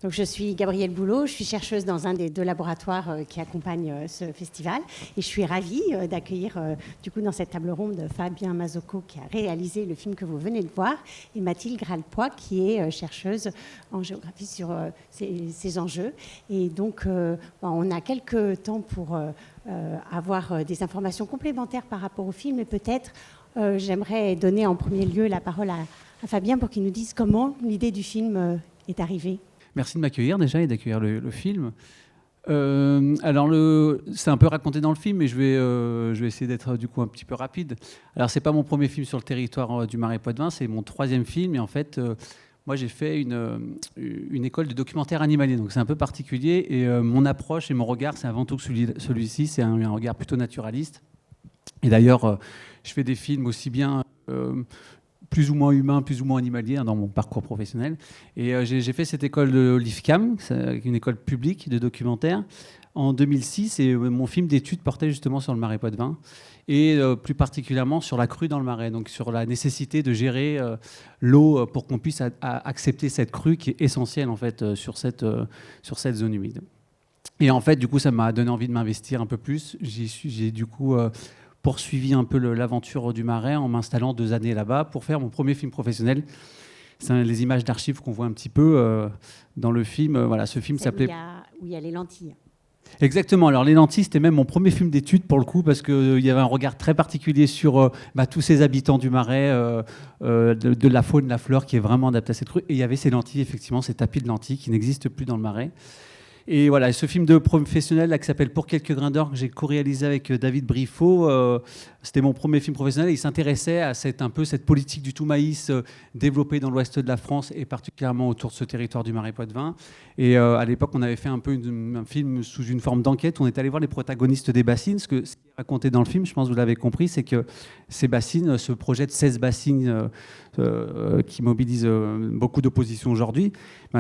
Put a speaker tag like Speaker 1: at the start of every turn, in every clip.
Speaker 1: Donc, je suis Gabrielle Boulot, je suis chercheuse dans un des 2 laboratoires qui accompagnent ce festival. Et je suis ravie d'accueillir du coup dans cette table ronde Fabien Mazocco qui a réalisé le film que vous venez de voir et Mathilde Gralpoix qui est chercheuse en géographie sur ces enjeux. Et donc, on a quelques temps pour avoir des informations complémentaires par rapport au film et peut-être j'aimerais donner en premier lieu la parole à Fabien pour qu'il nous dise comment l'idée du film est arrivée.
Speaker 2: Merci de m'accueillir déjà et d'accueillir le film. Alors, c'est un peu raconté dans le film, mais je vais essayer d'être du coup un petit peu rapide. Alors, c'est pas mon premier film sur le territoire du Marais Poitevin, c'est mon 3e film. Et en fait, moi, j'ai fait une école de documentaire animalier, donc c'est un peu particulier. Et mon approche et mon regard, c'est avant tout que celui-ci, c'est un regard plutôt naturaliste. Et d'ailleurs, je fais des films aussi bien plus ou moins humain, plus ou moins animalier dans mon parcours professionnel. Et j'ai fait cette école de l'IFCAM, une école publique de documentaire, en 2006. Et mon film d'études portait justement sur le Marais Poitevin et plus particulièrement sur la crue dans le Marais, donc sur la nécessité de gérer l'eau pour qu'on puisse accepter cette crue qui est essentielle en fait sur cette zone humide. Et en fait, du coup, ça m'a donné envie de m'investir un peu plus. J'ai du coup poursuivi un peu l'aventure du Marais en m'installant 2 années là-bas pour faire mon premier film professionnel. C'est les images d'archives qu'on voit un petit peu dans le film. Voilà, ce film s'appelait...
Speaker 1: Où il y a les lentilles.
Speaker 2: Exactement. Alors, Les Lentilles, c'était même mon premier film d'études pour le coup, parce qu'il y avait un regard très particulier sur tous ces habitants du Marais, de la faune, la flore, qui est vraiment adaptée à cette crue. Et il y avait ces lentilles, effectivement, ces tapis de lentilles qui n'existent plus dans le Marais. Et voilà, ce film de professionnel là, qui s'appelle Pour quelques grains d'or, que j'ai co-réalisé avec David Briffaut, c'était mon premier film professionnel. Et il s'intéressait à cette politique du tout maïs développée dans l'ouest de la France et particulièrement autour de ce territoire du Marais Poitevin. Et à l'époque, on avait fait un peu un film sous une forme d'enquête. On est allé voir les protagonistes des bassines. Ce qui est raconté dans le film, je pense que vous l'avez compris, c'est que ces bassines, ce projet de 16 bassines qui mobilise beaucoup d'opposition aujourd'hui,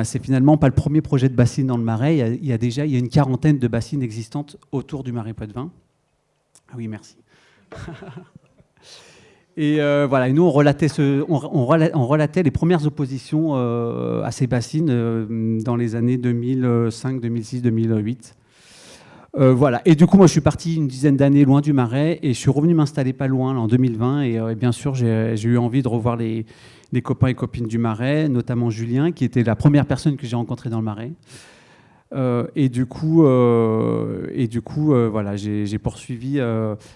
Speaker 2: c'est finalement pas le premier projet de bassine dans le Marais. Il y a une 40aine de bassines existantes autour du Marais Poitevin. Ah oui, merci. Et voilà, et nous on relatait les premières oppositions à ces bassines dans les années 2005, 2006, 2008. Voilà. Et du coup, moi, je suis parti une dizaine d'années loin du Marais et je suis revenu m'installer pas loin, là, en 2020. Et bien sûr, j'ai eu envie de revoir les copains et copines du Marais, notamment Julien, qui était la première personne que j'ai rencontrée dans le Marais. Et du coup, voilà, j'ai poursuivi.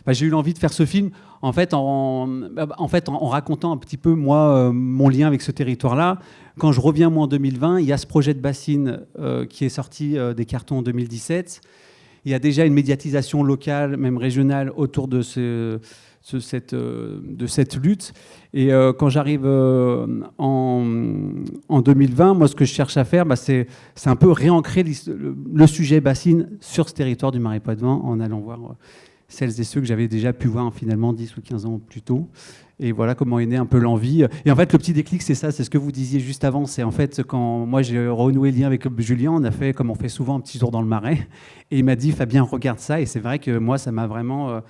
Speaker 2: J'ai eu l'envie de faire ce film, en fait, en racontant un petit peu moi mon lien avec ce territoire-là. Quand je reviens moi en 2020, il y a ce projet de bassine qui est sorti des cartons en 2017. Il y a déjà une médiatisation locale, même régionale, autour de cette lutte. Et quand j'arrive en 2020, moi, ce que je cherche à faire, c'est un peu réancrer le sujet bassine sur ce territoire du Marais Poitevin en allant voir celles et ceux que j'avais déjà pu voir finalement 10 ou 15 ans plus tôt. Et voilà comment est née un peu l'envie. Et en fait, le petit déclic, c'est ça, c'est ce que vous disiez juste avant. C'est en fait quand moi j'ai renoué le lien avec Julien, on a fait, comme on fait souvent, un petit tour dans le Marais. Et il m'a dit, Fabien, regarde ça. Et c'est vrai que moi, ça m'a vraiment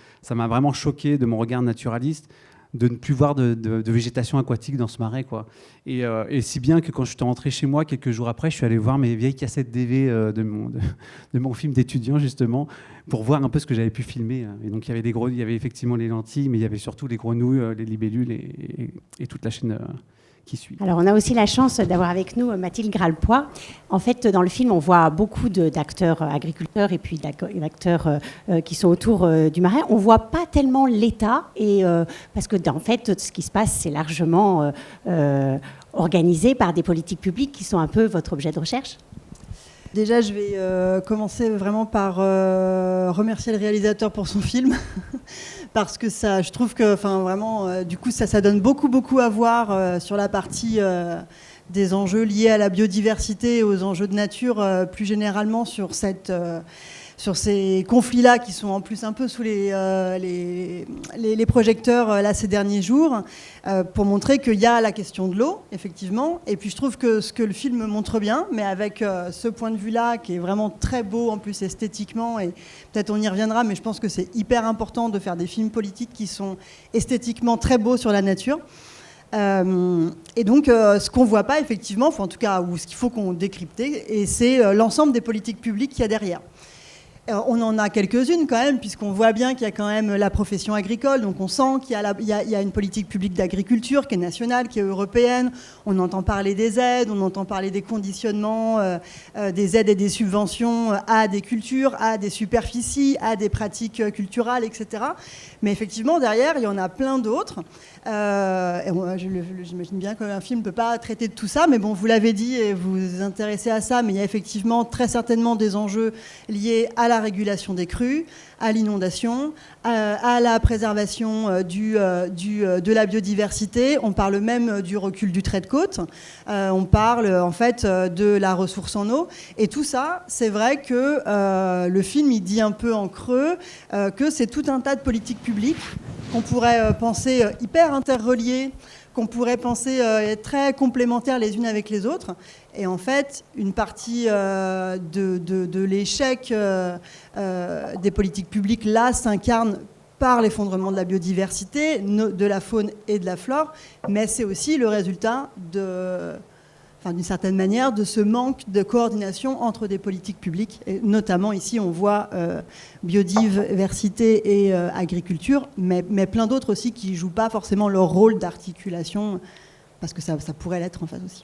Speaker 2: choqué de mon regard naturaliste de ne plus voir de végétation aquatique dans ce marais, quoi. Et si bien que quand je suis rentré chez moi, quelques jours après, je suis allé voir mes vieilles cassettes DV de mon film d'étudiant, justement, pour voir un peu ce que j'avais pu filmer. Et donc, il y avait effectivement les lentilles, mais il y avait surtout les grenouilles, les libellules et toute la chaîne qui suit.
Speaker 1: Alors, on a aussi la chance d'avoir avec nous Mathilde Gralpoix. En fait, dans le film, on voit beaucoup d'acteurs agriculteurs et puis d'acteurs qui sont autour du Marais. On ne voit pas tellement l'État, parce que, en fait, ce qui se passe, c'est largement organisé par des politiques publiques qui sont un peu votre objet de recherche.
Speaker 3: Déjà, je vais commencer vraiment par remercier le réalisateur pour son film. Parce que ça, je trouve que, vraiment, du coup, ça donne beaucoup à voir sur la partie des enjeux liés à la biodiversité et aux enjeux de nature, plus généralement sur ces conflits-là qui sont en plus un peu sous les projecteurs là, ces derniers jours, pour montrer qu'il y a la question de l'eau, effectivement. Et puis je trouve que ce que le film montre bien, mais avec ce point de vue-là, qui est vraiment très beau en plus esthétiquement, et peut-être on y reviendra, mais je pense que c'est hyper important de faire des films politiques qui sont esthétiquement très beaux sur la nature. Et donc, ce qu'on ne voit pas effectivement, en tout cas, ou ce qu'il faut qu'on décrypte, et c'est l'ensemble des politiques publiques qu'il y a derrière. On en a quelques-unes quand même, puisqu'on voit bien qu'il y a quand même la profession agricole, donc on sent qu'il y a une politique publique d'agriculture qui est nationale, qui est européenne. On entend parler des aides, on entend parler des conditionnements, des aides et des subventions à des cultures, à des superficies, à des pratiques culturelles, etc. Mais effectivement, derrière, il y en a plein d'autres. J'imagine bien qu'un film ne peut pas traiter de tout ça, mais bon, vous l'avez dit et vous vous intéressez à ça, mais il y a effectivement très certainement des enjeux liés à la régulation des crues, à l'inondation, à la préservation de la biodiversité. On parle même du recul du trait de côte. On parle en fait de la ressource en eau. Et tout ça, c'est vrai que le film, il dit un peu en creux que c'est tout un tas de politiques publiques qu'on pourrait penser hyper interreliées, qu'on pourrait penser être très complémentaires les unes avec les autres. Et en fait, une partie de l'échec des politiques publiques, là, s'incarne par l'effondrement de la biodiversité, de la faune et de la flore, mais c'est aussi le résultat d'une certaine manière, de ce manque de coordination entre des politiques publiques. Et notamment ici, on voit biodiversité et agriculture, mais plein d'autres aussi qui ne jouent pas forcément leur rôle d'articulation, parce que ça pourrait l'être en fait aussi.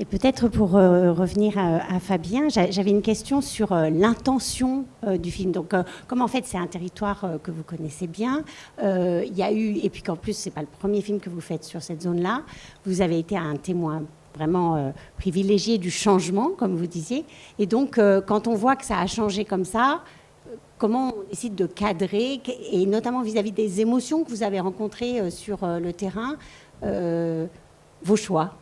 Speaker 1: Et peut-être pour revenir à Fabien, j'avais une question sur l'intention du film. Donc, comme en fait c'est un territoire que vous connaissez bien, il y a eu, et puis qu'en plus c'est pas le premier film que vous faites sur cette zone-là, vous avez été un témoin vraiment privilégié du changement, comme vous disiez. Et donc, quand on voit que ça a changé comme ça, comment on décide de cadrer, et notamment vis-à-vis des émotions que vous avez rencontrées sur le terrain, vos choix?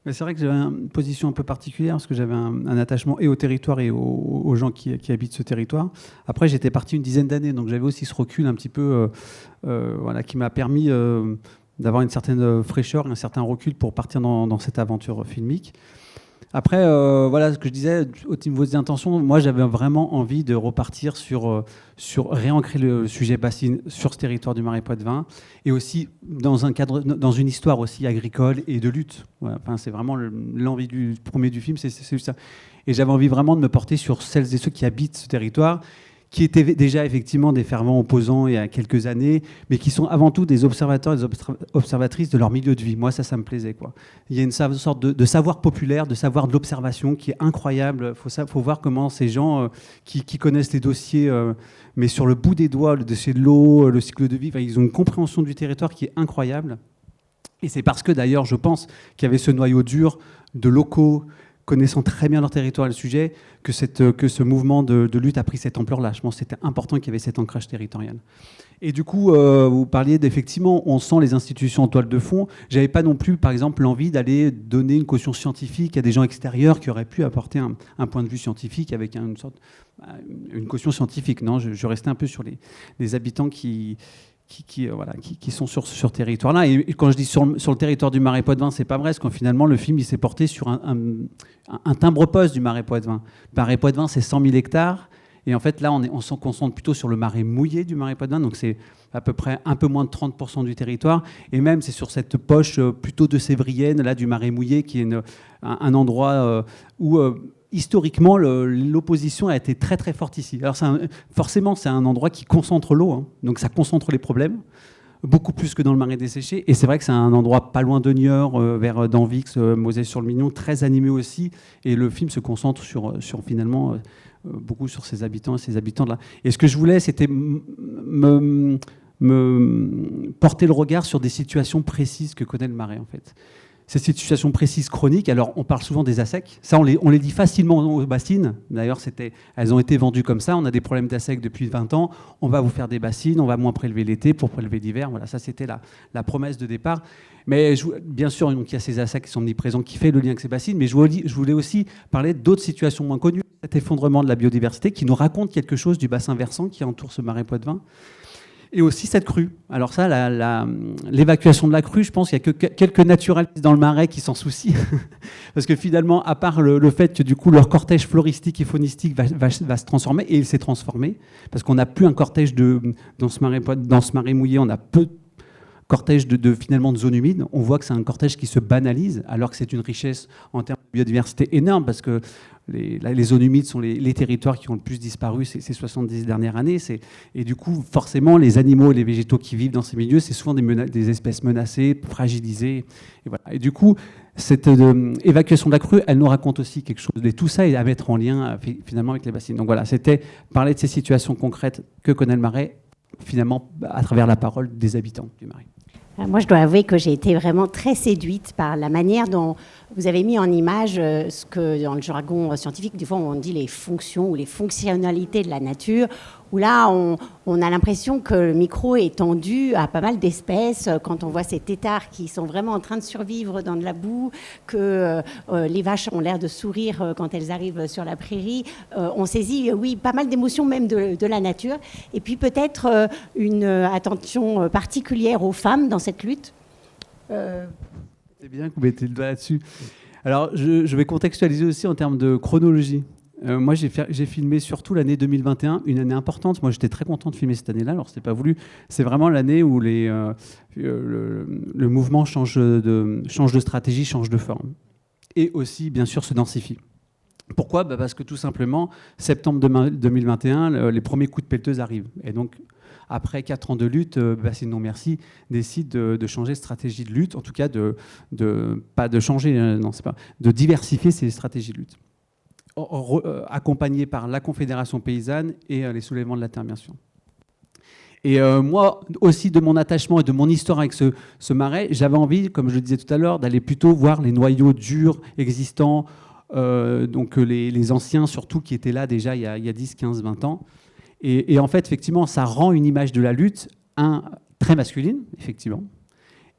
Speaker 2: Mais c'est vrai que j'avais une position un peu particulière parce que j'avais un attachement et au territoire et aux gens qui habitent ce territoire. Après, j'étais parti une dizaine d'années, donc j'avais aussi ce recul un petit peu qui m'a permis d'avoir une certaine fraîcheur et un certain recul pour partir dans cette aventure filmique. Après, ce que je disais, au niveau des intentions, moi j'avais vraiment envie de repartir sur réancrer le sujet bassine sur ce territoire du Marais Poitevin, et aussi dans un cadre, dans une histoire aussi agricole et de lutte. Ouais, enfin, c'est vraiment l'envie du premier du film, c'est ça. Et j'avais envie vraiment de me porter sur celles et ceux qui habitent ce territoire, qui étaient déjà effectivement des fervents opposants il y a quelques années, mais qui sont avant tout des observateurs et des observatrices de leur milieu de vie. Moi, ça me plaisait, quoi. Il y a une sorte de savoir populaire, de savoir de l'observation qui est incroyable. Faut voir comment ces gens qui connaissent les dossiers, mais sur le bout des doigts, le dossier de l'eau, le cycle de vie, ils ont une compréhension du territoire qui est incroyable. Et c'est parce que, d'ailleurs, je pense qu'il y avait ce noyau dur de locaux connaissant très bien leur territoire et le sujet, que ce mouvement de lutte a pris cette ampleur-là. Je pense que c'était important qu'il y avait cet ancrage territorial. Et du coup, vous parliez d'effectivement, on sent les institutions en toile de fond. J'avais pas non plus, par exemple, l'envie d'aller donner une caution scientifique à des gens extérieurs qui auraient pu apporter un point de vue scientifique avec une caution scientifique. Non, je restais un peu sur les habitants qui sont sur ce territoire-là. Et quand je dis sur le territoire du Marais Poitevin, c'est pas vrai, parce que finalement, le film il s'est porté sur un timbre-poste du Marais Poitevin. Le Marais Poitevin, c'est 100 000 hectares. Et en fait, là, on se concentre plutôt sur le marais mouillé du Marais Poitevin. Donc, c'est à peu près un peu moins de 30% du territoire. Et même, c'est sur cette poche plutôt de Sévrienne, là, du Marais mouillé, qui est un endroit où... historiquement, l'opposition a été très très forte ici. Alors forcément, c'est un endroit qui concentre l'eau, hein, donc ça concentre les problèmes, beaucoup plus que dans le Marais desséché. Et c'est vrai que c'est un endroit pas loin de Niort, vers Danvix, Moselle-sur-le-Mignon, très animé aussi. Et le film se concentre sur finalement beaucoup sur ses habitants et ses habitants de là. Et ce que je voulais, c'était me porter le regard sur des situations précises que connaît le Marais, en fait. Ces situations précises chroniques, alors on parle souvent des ASEC, ça on les dit facilement aux bassines, d'ailleurs elles ont été vendues comme ça, on a des problèmes d'ASEC depuis 20 ans, on va vous faire des bassines, on va moins prélever l'été pour prélever l'hiver, voilà, ça c'était la promesse de départ. Mais bien sûr, donc, il y a ces ASEC qui sont omniprésents, qui fait le lien avec ces bassines, mais je voulais aussi parler d'autres situations moins connues, cet effondrement de la biodiversité qui nous raconte quelque chose du bassin versant qui entoure ce Marais Poitevin. Et aussi cette crue. Alors ça, l'évacuation de la crue, je pense qu'il n'y a que quelques naturalistes dans le Marais qui s'en soucient. Parce que finalement, à part le fait que du coup, leur cortège floristique et faunistique va se transformer, et il s'est transformé, parce qu'on n'a plus un cortège dans ce marais mouillé, on a peu... cortège finalement de zones humides, on voit que c'est un cortège qui se banalise, alors que c'est une richesse en termes de biodiversité énorme, parce que les zones humides sont les territoires qui ont le plus disparu ces 70 dernières années. Et du coup, forcément, les animaux et les végétaux qui vivent dans ces milieux, c'est souvent des espèces menacées, fragilisées. Et, voilà. Et du coup, cette évacuation de la crue, elle nous raconte aussi quelque chose. Et tout ça est à mettre en lien finalement avec les bassines. Donc voilà, c'était parler de ces situations concrètes que connaît le Marais, finalement, à travers la parole des habitants du Marais.
Speaker 1: Moi, je dois avouer que j'ai été vraiment très séduite par la manière dont vous avez mis en image ce que, dans le jargon scientifique, des fois, on dit les fonctions ou les fonctionnalités de la nature, où là, on a l'impression que le micro est tendu à pas mal d'espèces. Quand on voit ces têtards qui sont vraiment en train de survivre dans de la boue, que les vaches ont l'air de sourire quand elles arrivent sur la prairie, on saisit, oui, pas mal d'émotions même de la nature. Et puis peut-être une attention particulière aux femmes dans cette lutte.
Speaker 2: C'est bien que vous mettez le doigt là-dessus. Alors, je vais contextualiser aussi en termes de chronologie. Moi, j'ai filmé surtout l'année 2021, une année importante. Moi, j'étais très content de filmer cette année-là, alors ce n'était pas voulu. C'est vraiment l'année où le mouvement change de stratégie, change de forme. Et aussi, bien sûr, se densifie. Pourquoi ? Parce que tout simplement, septembre 2021, les premiers coups de pelleteuse arrivent. Et donc, après 4 ans de lutte, Bassines Non Merci décide de changer de stratégie de lutte, en tout cas pas de changer, non, c'est pas, de diversifier ses stratégies de lutte. Accompagné par la Confédération paysanne et les soulèvements de la terre, bien sûr. Et moi aussi, de mon attachement et de mon histoire avec ce marais, j'avais envie, comme je le disais tout à l'heure, d'aller plutôt voir les noyaux durs existants, donc les anciens surtout qui étaient là déjà il y a 10, 15, 20 ans. Et en fait, effectivement, ça rend une image de la lutte, très masculine, effectivement,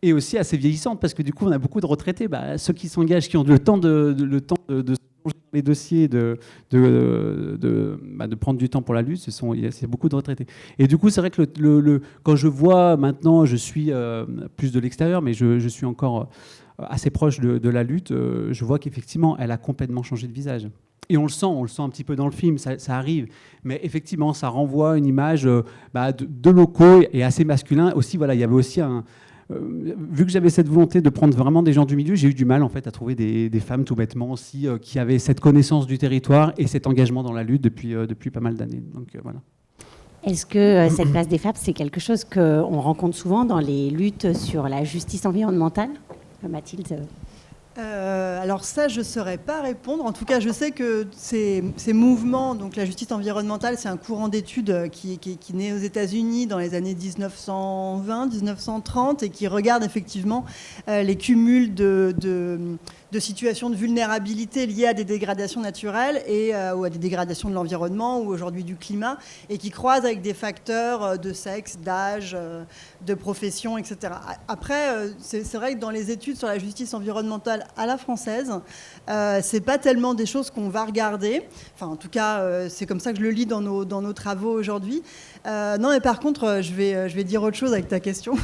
Speaker 2: et aussi assez vieillissante, parce que du coup, on a beaucoup de retraités. Ceux qui s'engagent, qui ont le temps de se plonger dans les dossiers, de prendre du temps pour la lutte, c'est beaucoup de retraités. Et du coup, c'est vrai que quand je vois maintenant, je suis plus de l'extérieur, mais je suis encore assez proche de la lutte, je vois qu'effectivement, elle a complètement changé de visage. Et on le sent un petit peu dans le film, ça arrive. Mais effectivement, ça renvoie une image de locaux et assez masculin. Aussi, voilà, il y avait aussi vu que j'avais cette volonté de prendre vraiment des gens du milieu, j'ai eu du mal en fait à trouver des femmes tout bêtement aussi qui avaient cette connaissance du territoire et cet engagement dans la lutte depuis pas mal d'années. Donc voilà.
Speaker 1: Est-ce que cette place des femmes, c'est quelque chose qu'on rencontre souvent dans les luttes sur la justice environnementale ? Mathilde ?
Speaker 3: Alors ça, je ne saurais pas répondre. En tout cas, je sais que ces mouvements, donc la justice environnementale, c'est un courant d'études qui naît aux États-Unis dans les années 1920-1930 et qui regarde effectivement les cumuls de situations de vulnérabilité liées à des dégradations naturelles ou à des dégradations de l'environnement ou aujourd'hui du climat, et qui croisent avec des facteurs de sexe, d'âge, de profession, etc. Après, c'est vrai que dans les études sur la justice environnementale à la française, c'est pas tellement des choses qu'on va regarder. Enfin, en tout cas, c'est comme ça que je le lis dans nos travaux aujourd'hui. Non, mais par contre, je vais dire autre chose avec ta question.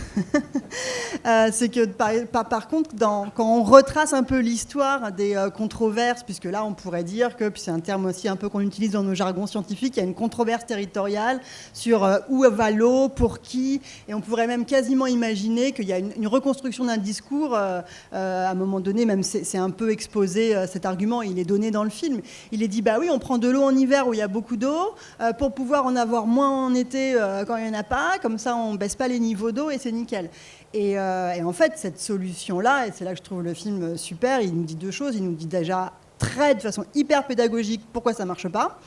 Speaker 3: C'est que par contre, quand on retrace un peu l'histoire des controverses, puisque là, on pourrait dire que, puis c'est un terme aussi un peu qu'on utilise dans nos jargons scientifiques, il y a une controverse territoriale sur où va l'eau, pour qui, et on pourrait même quasiment imaginer qu'il y a une reconstruction d'un discours. À un moment donné, même c'est un peu exposé, cet argument, il est donné dans le film. Il est dit, bah oui, on prend de l'eau en hiver où il y a beaucoup d'eau, pour pouvoir en avoir moins en été quand il n'y en a pas, comme ça on ne baisse pas les niveaux d'eau et c'est nickel. Et en fait, cette solution-là, et c'est là que je trouve le film super, il nous dit deux choses. Il nous dit déjà de façon hyper pédagogique pourquoi ça ne marche pas.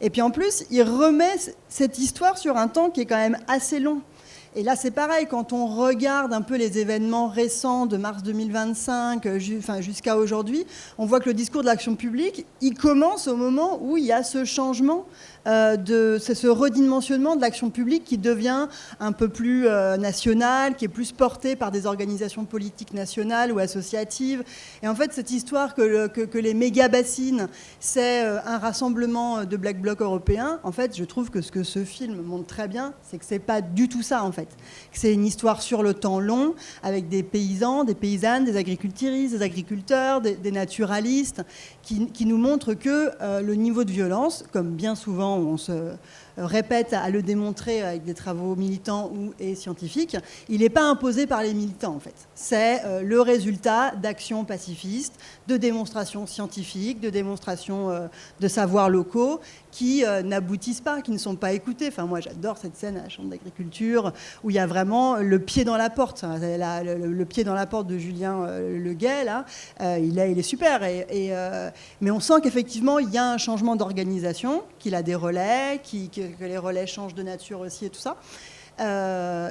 Speaker 3: Et puis en plus, il remet cette histoire sur un temps qui est quand même assez long. Et là, c'est pareil, quand on regarde un peu les événements récents de mars 2025 jusqu'à aujourd'hui, on voit que le discours de l'action publique, il commence au moment où il y a ce changement, c'est ce redimensionnement de l'action publique qui devient un peu plus national, qui est plus porté par des organisations politiques nationales ou associatives. Et en fait, cette histoire que les méga-bassines, c'est un rassemblement de Black Bloc européens, en fait, je trouve que ce que ce film montre très bien, c'est que c'est pas du tout ça, en fait. C'est une histoire sur le temps long, avec des paysans, des paysannes, des agricultrices, des agriculteurs, des naturalistes, qui nous montrent que le niveau de violence, comme bien souvent on se répète à le démontrer avec des travaux militants et scientifiques, il n'est pas imposé par les militants, en fait. C'est le résultat d'actions pacifistes, de démonstrations scientifiques, de démonstrations de savoirs locaux qui n'aboutissent pas, qui ne sont pas écoutés. Enfin, moi, j'adore cette scène à la Chambre d'agriculture où il y a vraiment le pied dans la porte. Le pied dans la porte de Julien Leguet, là, il est super. Mais on sent qu'effectivement, il y a un changement d'organisation, qu'il a des relais, que les relais changent de nature aussi et tout ça.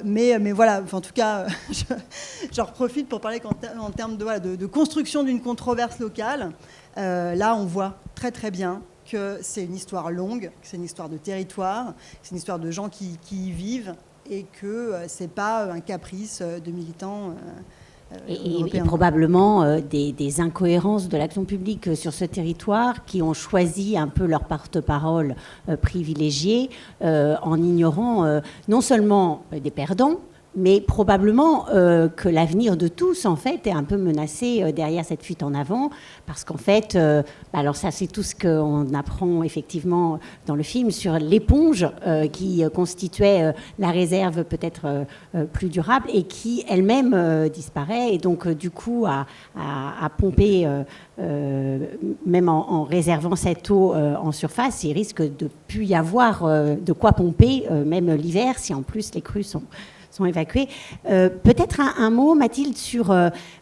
Speaker 3: Mais voilà, enfin, en tout cas, j'en profite pour parler qu'en termes de construction d'une controverse locale, là, on voit très très bien que c'est une histoire longue, que c'est une histoire de territoire, que c'est une histoire de gens qui y vivent et que c'est pas un caprice de militants
Speaker 1: et probablement des incohérences de l'action publique sur ce territoire qui ont choisi un peu leur porte-parole privilégié en ignorant non seulement des perdants, mais probablement que l'avenir de tous, en fait, est un peu menacé derrière cette fuite en avant, parce qu'en fait, alors ça, c'est tout ce qu'on apprend effectivement dans le film sur l'éponge qui constituait la réserve peut-être plus durable et qui elle-même disparaît, et donc du coup à pomper, même en réservant cette eau en surface, il risque de ne plus y avoir de quoi pomper, même l'hiver, si en plus les crues sont évacués. Peut-être un mot, Mathilde, sur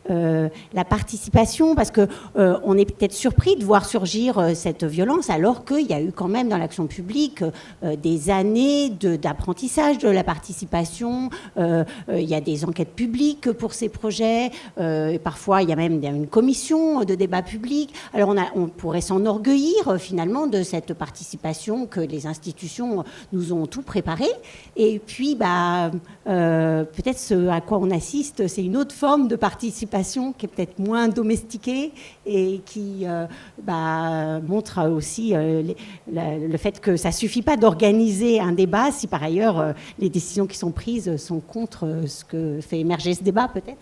Speaker 1: la participation, parce qu'on est peut-être surpris de voir surgir cette violence, alors qu'il y a eu quand même dans l'action publique des années d'apprentissage de la participation. Il y a des enquêtes publiques pour ces projets. Parfois, il y a même une commission de débat public. Alors, on pourrait s'enorgueillir finalement de cette participation que les institutions nous ont tout préparé. Et puis, peut-être ce à quoi on assiste, c'est une autre forme de participation qui est peut-être moins domestiquée et qui montre aussi le fait que ça ne suffit pas d'organiser un débat si par ailleurs les décisions qui sont prises sont contre ce que fait émerger ce débat, peut-être.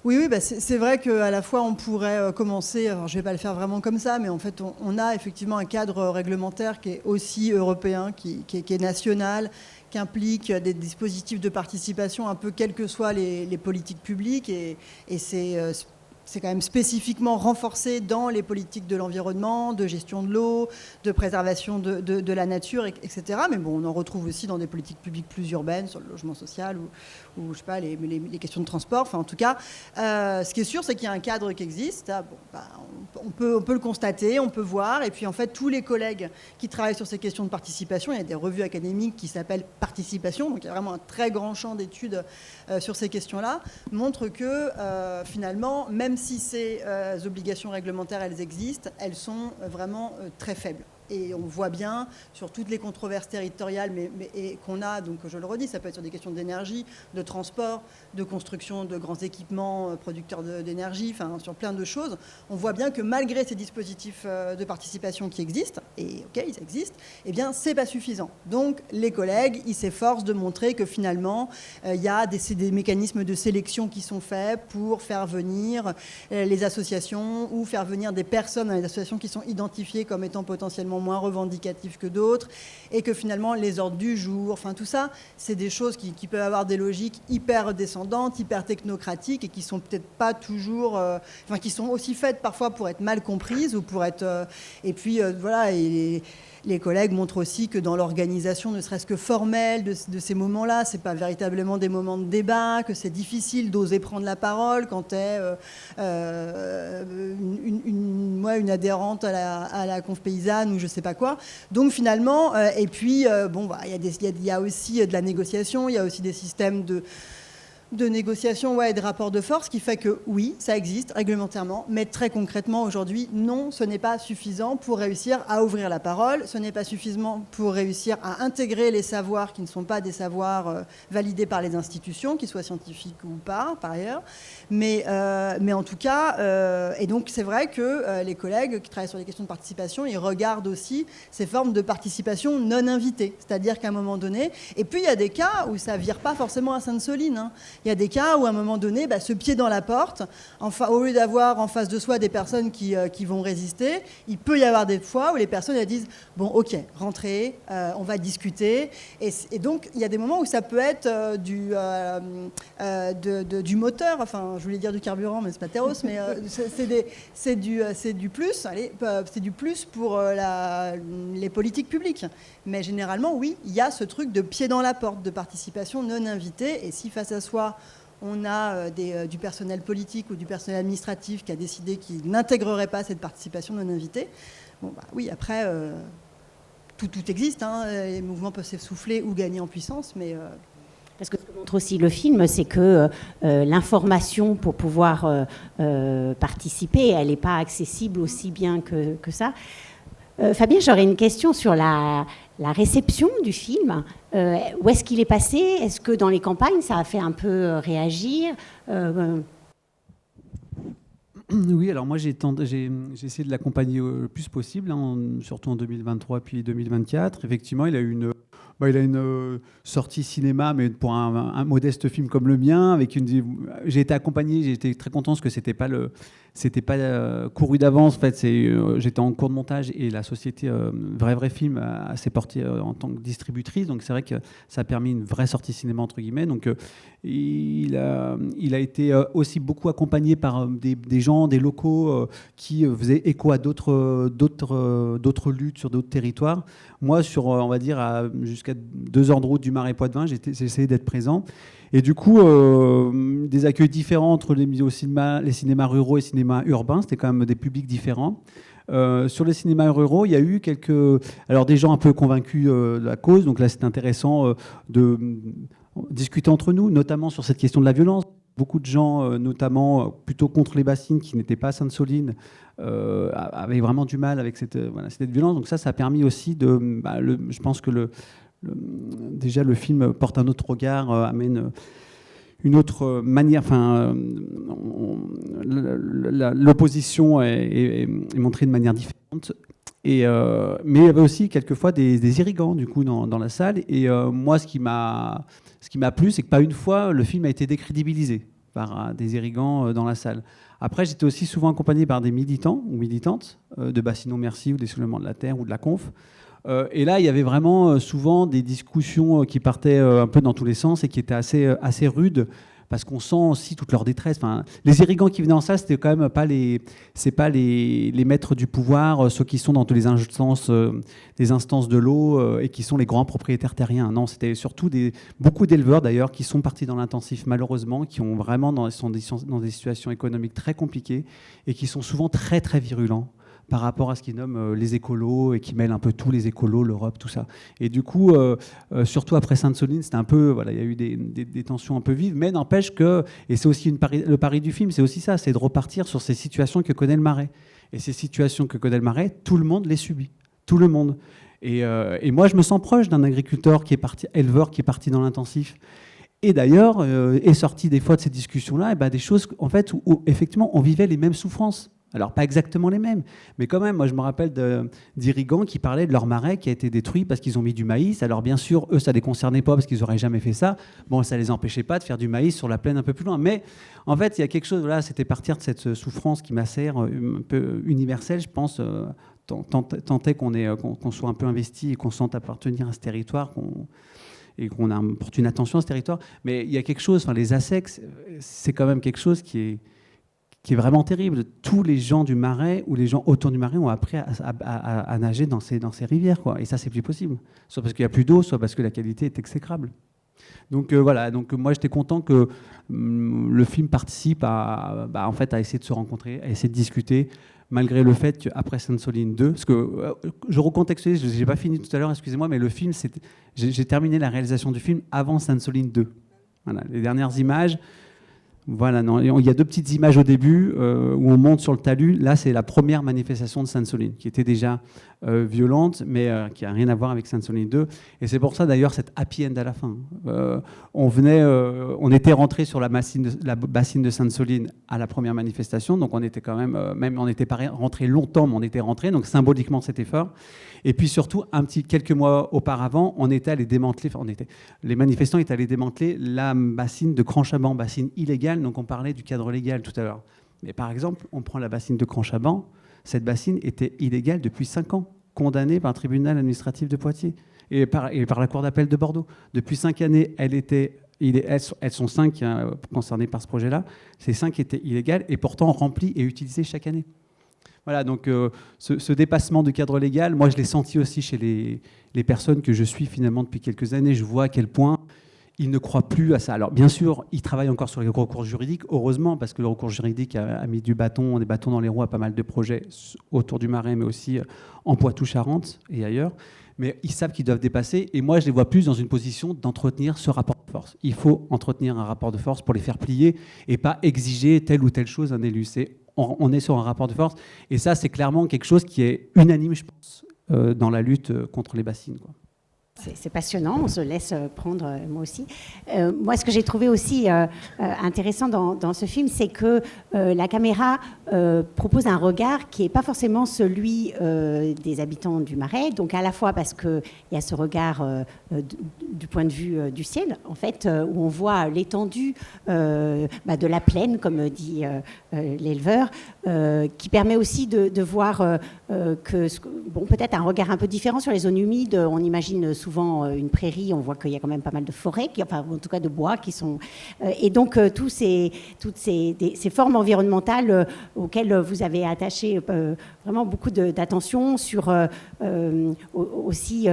Speaker 3: Oui, c'est vrai qu'à la fois on pourrait commencer, alors je ne vais pas le faire vraiment comme ça, mais en fait on a effectivement un cadre réglementaire qui est aussi européen, qui est national, qui implique des dispositifs de participation un peu quelles que soient les politiques publiques, et c'est quand même spécifiquement renforcé dans les politiques de l'environnement, de gestion de l'eau, de préservation de la nature, etc. Mais bon, on en retrouve aussi dans des politiques publiques plus urbaines, sur le logement social ou je sais pas, les questions de transport. Enfin, en tout cas, ce qui est sûr, c'est qu'il y a un cadre qui existe. On peut le constater, on peut voir. Et puis, en fait, tous les collègues qui travaillent sur ces questions de participation, il y a des revues académiques qui s'appellent Participation, donc il y a vraiment un très grand champ d'études sur ces questions-là, montrent que finalement, même si ces obligations réglementaires, elles existent, elles sont vraiment très faibles. Et on voit bien sur toutes les controverses territoriales et qu'on a, donc je le redis, ça peut être sur des questions d'énergie, de transport, de construction de grands équipements producteurs d'énergie, enfin sur plein de choses. On voit bien que malgré ces dispositifs de participation qui existent, et ok, ils existent, eh bien c'est pas suffisant. Donc les collègues, ils s'efforcent de montrer que finalement il y a des mécanismes de sélection qui sont faits pour faire venir les associations ou faire venir des personnes dans les associations qui sont identifiées comme étant potentiellement moins revendicatifs que d'autres, et que finalement les ordres du jour, enfin tout ça, c'est des choses qui peuvent avoir des logiques hyper descendantes, hyper technocratiques, et qui sont peut-être pas toujours, qui sont aussi faites parfois pour être mal comprises ou pour être, et puis voilà, et les collègues montrent aussi que dans l'organisation, ne serait-ce que formelle de ces moments-là, c'est pas véritablement des moments de débat, que c'est difficile d'oser prendre la parole quand tu es une adhérente à la conf paysanne ou je sais pas quoi. Donc finalement, et puis il y a aussi de la négociation, il y a aussi des systèmes de négociation, et de rapport de force, qui fait que oui, ça existe réglementairement, mais très concrètement aujourd'hui, non, ce n'est pas suffisant pour réussir à ouvrir la parole, ce n'est pas suffisant pour réussir à intégrer les savoirs qui ne sont pas des savoirs validés par les institutions, qu'ils soient scientifiques ou pas, par ailleurs, mais en tout cas, et donc c'est vrai que les collègues qui travaillent sur les questions de participation, ils regardent aussi ces formes de participation non invitée, c'est-à-dire qu'à un moment donné, et puis il y a des cas où ça vire pas forcément à Sainte-Soline, hein. Il y a des cas où, à un moment donné, ce pied dans la porte, au lieu d'avoir en face de soi des personnes qui vont résister, il peut y avoir des fois où les personnes elles disent « Bon, ok, rentrez, on va discuter ». Et donc, il y a des moments où ça peut être du moteur, enfin, je voulais dire du carburant, mais c'est pas terros, mais c'est du plus, c'est du plus pour les politiques publiques. Mais généralement, oui, il y a ce truc de pied dans la porte, de participation non invitée. Et si face à soi, on a du personnel politique ou du personnel administratif qui a décidé qu'il n'intégrerait pas cette participation non invitée, bon, oui, après, tout existe. Les mouvements peuvent s'essouffler ou gagner en puissance, mais...
Speaker 1: Parce que ce que montre aussi le film, c'est que l'information pour pouvoir participer, elle n'est pas accessible aussi bien que ça. Fabien, j'aurais une question sur la réception du film. Où est-ce qu'il est passé? Est-ce que dans les campagnes, ça a fait un peu réagir?
Speaker 2: Oui, alors moi j'ai essayé de l'accompagner le plus possible, surtout en 2023 puis 2024. Effectivement, il a eu une sortie cinéma, mais pour un modeste film comme le mien, j'ai été accompagné, j'ai été très content parce que c'était pas couru d'avance. En fait, j'étais en cours de montage et la société Vrai Film s'est portée en tant que distributrice. Donc c'est vrai que ça a permis une vraie sortie cinéma entre guillemets. Donc il a été aussi beaucoup accompagné par des gens, des locaux qui faisaient écho à d'autres luttes sur d'autres territoires. Moi, on va dire jusqu'à 2 heures de route du Marais Poitevin, j'ai essayé d'être présent. Et du coup, des accueils différents entre les cinémas ruraux et les cinémas urbains, c'était quand même des publics différents. Sur les cinémas ruraux, il y a eu des gens un peu convaincus de la cause. Donc là, c'est intéressant de discuter entre nous, notamment sur cette question de la violence. Beaucoup de gens, notamment plutôt contre les bassines, qui n'étaient pas à Sainte-Soline, avaient vraiment du mal avec cette violence. Donc ça a permis aussi je pense que déjà le film porte un autre regard, amène une autre manière. Enfin, l'opposition est montrée de manière différente. Mais il y avait aussi quelquefois des irrigants du coup dans la salle. Et moi, ce qui m'a plu, c'est que pas une fois le film a été décrédibilisé par des irrigants dans la salle. Après, j'étais aussi souvent accompagné par des militants ou militantes de Bassinon Merci ou des Soulèvements de la Terre ou de la Conf. Et là, il y avait vraiment souvent des discussions qui partaient un peu dans tous les sens et qui étaient assez rudes, parce qu'on sent aussi toute leur détresse. Enfin, les irrigants qui venaient en salle, c'était quand même pas les maîtres du pouvoir, ceux qui sont dans toutes les instances de l'eau et qui sont les grands propriétaires terriens. Non, c'était surtout beaucoup d'éleveurs d'ailleurs qui sont partis dans l'intensif malheureusement, qui ont vraiment sont dans des situations économiques très compliquées et qui sont souvent très très virulents par rapport à ce qu'ils nomment les écolos et qui mêlent un peu tous les écolos, l'Europe, tout ça. Et du coup, surtout après Sainte-Soline, c'était un peu, il y a eu des tensions un peu vives, mais n'empêche que, et c'est aussi le pari du film, c'est aussi ça, c'est de repartir sur ces situations que connaît le Marais. Et ces situations que connaît le Marais, tout le monde les subit, tout le monde. Et moi, je me sens proche d'un agriculteur éleveur qui est parti dans l'intensif. Et d'ailleurs, est sorti des fois de ces discussions-là, des choses en fait, où effectivement, on vivait les mêmes souffrances. Alors, pas exactement les mêmes, mais quand même, moi, je me rappelle d'irrigants qui parlaient de leur marais qui a été détruit parce qu'ils ont mis du maïs. Alors, bien sûr, eux, ça ne les concernait pas parce qu'ils n'auraient jamais fait ça. Bon, ça ne les empêchait pas de faire du maïs sur la plaine un peu plus loin. Mais en fait, il y a quelque chose, c'était partir de cette souffrance qui macère, un peu universelle, je pense, tant est qu'on soit un peu investi et qu'on sente appartenir à ce territoire, et qu'on apporte une attention à ce territoire. Mais il y a quelque chose, les ASEC, c'est quand même quelque chose qui est vraiment terrible. Tous les gens du Marais ou les gens autour du Marais ont appris à nager dans ces rivières, quoi. Et ça, c'est plus possible. Soit parce qu'il n'y a plus d'eau, soit parce que la qualité est exécrable. Donc voilà. Donc moi, j'étais content que le film participe à essayer de se rencontrer, à essayer de discuter, malgré le fait qu'après Sainte-Soline 2, parce que je recontextualise, je n'ai pas fini tout à l'heure, excusez-moi, mais le film, j'ai terminé la réalisation du film avant Sainte-Soline 2. Voilà, les dernières images. Voilà, non, il y a 2 petites images au début où on monte sur le talus. Là, c'est la première manifestation de Sainte-Soline qui était déjà violente, mais qui n'a rien à voir avec Sainte-Soline 2. Et c'est pour ça d'ailleurs cette happy end à la fin. On était rentré sur la bassine de Sainte-Soline à la première manifestation, donc on était quand même on n'était pas rentré longtemps, mais on était rentré, donc symboliquement c'était fort. Et puis surtout, quelques mois auparavant, on était allé démanteler, les manifestants étaient allés démanteler la bassine de Cranchaban, bassine illégale, donc on parlait du cadre légal tout à l'heure. Mais par exemple, on prend la bassine de Cranchaban, cette bassine était illégale depuis 5 ans, condamnée par le tribunal administratif de Poitiers et par la cour d'appel de Bordeaux. Depuis 5 années, elles sont 5 concernées par ce projet-là. Ces 5 étaient illégales et pourtant remplies et utilisées chaque année. Voilà, donc ce dépassement du cadre légal, moi je l'ai senti aussi chez les personnes que je suis finalement depuis quelques années. Je vois à quel point ils ne croient plus à ça. Alors bien sûr, ils travaillent encore sur les recours juridiques, heureusement, parce que le recours juridique a mis des bâtons dans les roues à pas mal de projets autour du Marais, mais aussi en Poitou-Charentes et ailleurs. Mais ils savent qu'ils doivent dépasser, et moi je les vois plus dans une position d'entretenir ce rapport de force. Il faut entretenir un rapport de force pour les faire plier, et pas exiger telle ou telle chose à un élu. On est sur un rapport de force, et ça c'est clairement quelque chose qui est unanime, je pense, dans la lutte contre les bassines, quoi.
Speaker 1: C'est passionnant, on se laisse prendre, moi aussi. Moi, ce que j'ai trouvé aussi intéressant dans ce film, c'est que la caméra propose un regard qui n'est pas forcément celui des habitants du Marais, donc à la fois parce qu'il y a ce regard du point de vue du ciel, en fait, où on voit l'étendue de la plaine, comme dit l'éleveur, qui permet aussi de voir peut-être un regard un peu différent sur les zones humides. On imagine souvent une prairie, on voit qu'il y a quand même pas mal de forêts, en tout cas de bois qui sont... et donc toutes ces formes environnementales auxquelles vous avez attaché vraiment beaucoup d'attention sur aussi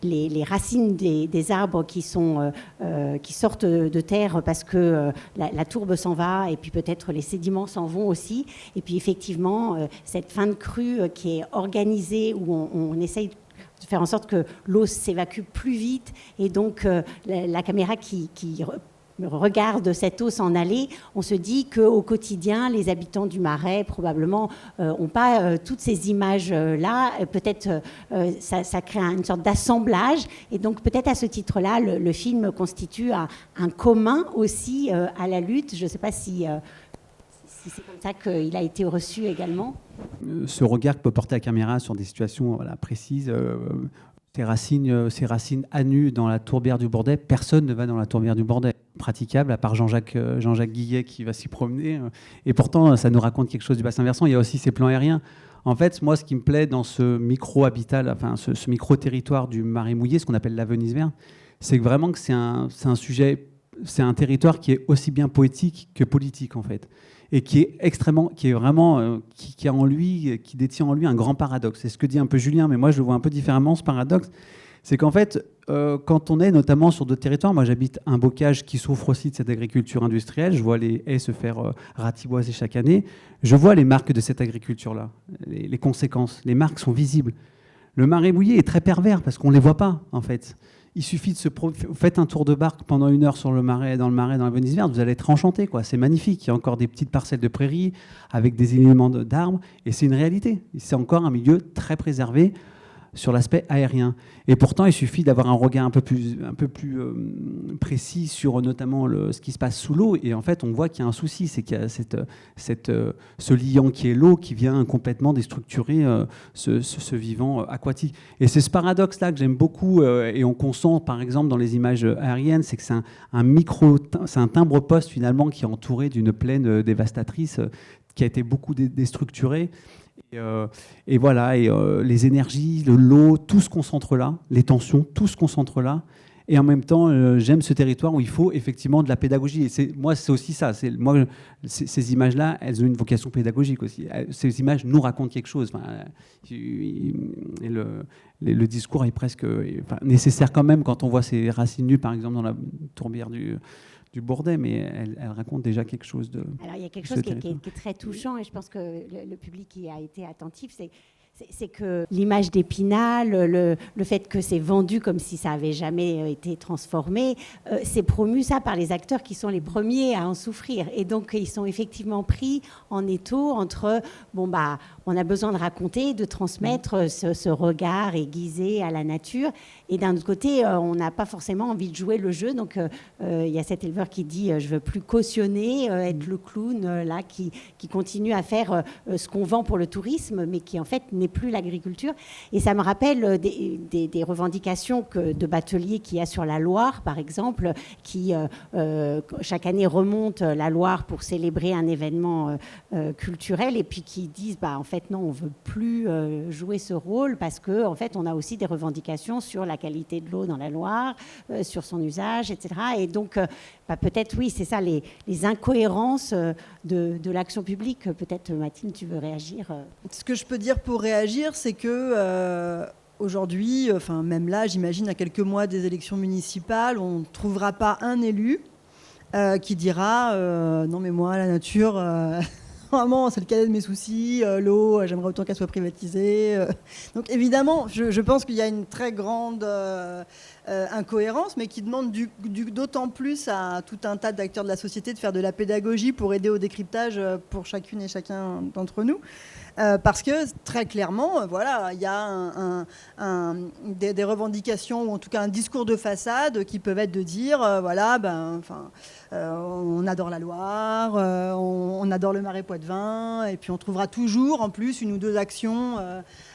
Speaker 1: les racines des arbres qui sortent de terre parce que la tourbe s'en va et puis peut-être les sédiments s'en vont aussi. Et puis effectivement, cette fin de crue qui est organisée où on essaye de faire en sorte que l'eau s'évacue plus vite et donc la caméra qui regarde cette eau s'en aller, on se dit qu'au quotidien, les habitants du Marais probablement n'ont pas toutes ces images-là. Peut-être ça crée une sorte d'assemblage. Et donc peut-être à ce titre-là, le film constitue un commun aussi à la lutte. Je ne sais pas si c'est comme ça qu'il a été reçu également.
Speaker 2: Ce regard que peut porter la caméra sur des situations précises, ces racines à nu dans la tourbière du Bourdet, personne ne va dans la tourbière du Bourdet. Praticable, à part Jean-Jacques Guillet qui va s'y promener. Et pourtant, ça nous raconte quelque chose du bassin versant. Il y a aussi ces plans aériens. En fait, moi, ce qui me plaît dans ce micro-habitat, ce micro-territoire du Marais mouillé, ce qu'on appelle la Venise verte, c'est que vraiment que c'est un sujet, c'est un territoire qui est aussi bien poétique que politique, en fait. Et qui détient en lui un grand paradoxe. C'est ce que dit un peu Julien, mais moi je le vois un peu différemment, ce paradoxe. C'est qu'en fait, quand on est notamment sur d'autres territoires, moi j'habite un bocage qui souffre aussi de cette agriculture industrielle, je vois les haies se faire ratiboiser chaque année, je vois les marques de cette agriculture-là, les conséquences, les marques sont visibles. Le Marais mouillé est très pervers parce qu'on ne les voit pas, en fait. Il suffit vous faites un tour de barque pendant 1 heure sur le Marais, dans la Venise verte, vous allez être enchanté, quoi. C'est magnifique. Il y a encore des petites parcelles de prairies avec des éléments d'arbres, et c'est une réalité. C'est encore un milieu très préservé sur l'aspect aérien. Et pourtant, il suffit d'avoir un regard un peu plus précis sur notamment ce qui se passe sous l'eau. Et en fait, on voit qu'il y a un souci, c'est qu'il y a ce liant qui est l'eau qui vient complètement déstructurer ce vivant aquatique. Et c'est ce paradoxe-là que j'aime beaucoup et qu'on sent, par exemple, dans les images aériennes, c'est que c'est un timbre-poste finalement qui est entouré d'une plaine dévastatrice qui a été beaucoup déstructurée. Et voilà, les énergies, l'eau, tout se concentre là, les tensions, tout se concentre là. Et en même temps, j'aime ce territoire où il faut effectivement de la pédagogie. Et moi, c'est aussi ça. Ces images-là, elles ont une vocation pédagogique aussi. Ces images nous racontent quelque chose. Et le discours est presque nécessaire quand même quand on voit ces racines nues, par exemple, dans la tourbière du Bourdet, mais elle raconte déjà quelque chose de...
Speaker 1: Alors, il y a quelque chose qui est très touchant, et je pense que le public y a été attentif, c'est que l'image d'Épinal, le fait que c'est vendu comme si ça n'avait jamais été transformé, c'est promu ça par les acteurs qui sont les premiers à en souffrir. Et donc, ils sont effectivement pris en étau entre, on a besoin de raconter, de transmettre ce regard aiguisé à la nature. Et d'un autre côté, on n'a pas forcément envie de jouer le jeu. Donc, il y a cet éleveur qui dit, je veux plus cautionner, être le clown, là, qui continue à faire ce qu'on vend pour le tourisme, mais qui, en fait, n'est plus l'agriculture. Et ça me rappelle des revendications de bateliers qu'il y a sur la Loire, par exemple, qui chaque année remontent la Loire pour célébrer un événement culturel, et puis qui disent, en fait, non, on ne veut plus jouer ce rôle parce qu'en en fait, on a aussi des revendications sur la qualité de l'eau dans la Loire, sur son usage, etc. Et donc, peut-être, oui, c'est ça, les incohérences de l'action publique. Peut-être, Mathilde, tu veux réagir
Speaker 3: Ce que je peux dire pour réagir, c'est que aujourd'hui, même là, j'imagine à quelques mois des élections municipales, on ne trouvera pas un élu qui dira non mais moi, la nature... Vraiment, c'est le cadet de mes soucis, l'eau, j'aimerais autant qu'elle soit privatisée. Donc évidemment, je pense qu'il y a une très grande incohérence, mais qui demande d'autant plus à tout un tas d'acteurs de la société de faire de la pédagogie pour aider au décryptage pour chacune et chacun d'entre nous. Parce que très clairement, il y a des revendications, ou en tout cas un discours de façade qui peuvent être de dire, on adore la Loire, on adore le Marais Poitevin, et puis on trouvera toujours en plus une ou deux actions